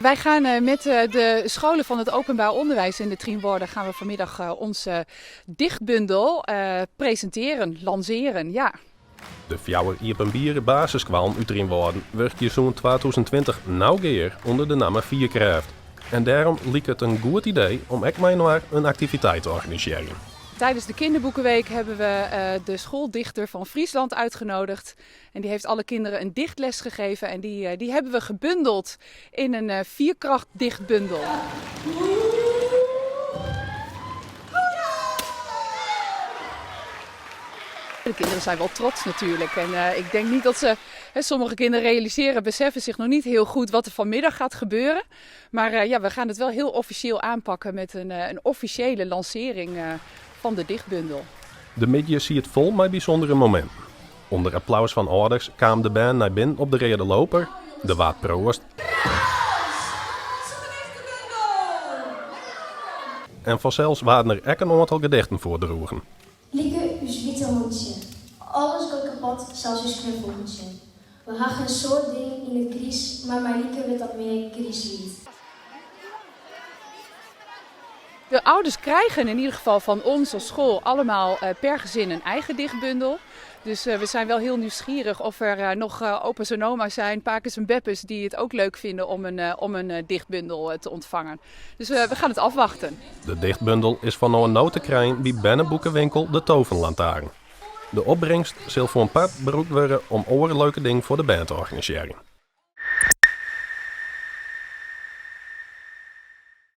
Wij gaan met de scholen van het openbaar onderwijs in de Trienwoerden gaan we vanmiddag onze dichtbundel presenteren, lanceren. Ja. De Fjouwer Iepenbieren basisschool uit Trienwoerden werd je zo'n 2020 nauwgeer onder de naam Vierkraft. En daarom leek het een goed idee om ook maar een activiteit te organiseren. Tijdens de kinderboekenweek hebben we de schooldichter van Friesland uitgenodigd. En die heeft alle kinderen een dichtles gegeven. En die hebben we gebundeld in een vierkracht dichtbundel. De kinderen zijn wel trots natuurlijk. En ik denk niet dat sommige kinderen beseffen zich nog niet heel goed wat er vanmiddag gaat gebeuren. Maar we gaan het wel heel officieel aanpakken met een officiële lancering van de dichtbundel. De media zie het vol met bijzondere momenten. Onder applaus van ouders kwam de band naar binnen op de rode loper. De waard proost. En vanzelfs waren er ook een aantal gedichten voordroegen. Lieke, uw witte hondje. Alles gaat kapot, zelfs uw knuffelhondje. We hebben een soort ding in het gries, maar mijn Lieke weet dat meer grieslied. De ouders krijgen in ieder geval van ons als school allemaal per gezin een eigen dichtbundel. Dus we zijn wel heel nieuwsgierig of er nog opa's en oma's zijn, pakes en beppes die het ook leuk vinden om een dichtbundel te ontvangen. Dus we gaan het afwachten. De dichtbundel is van nou een noot te krijgen bij Bennenboekenwinkel de Tovenlantaarn. De opbrengst zal voor een part beroep worden om leuke dingen voor de band te organiseren.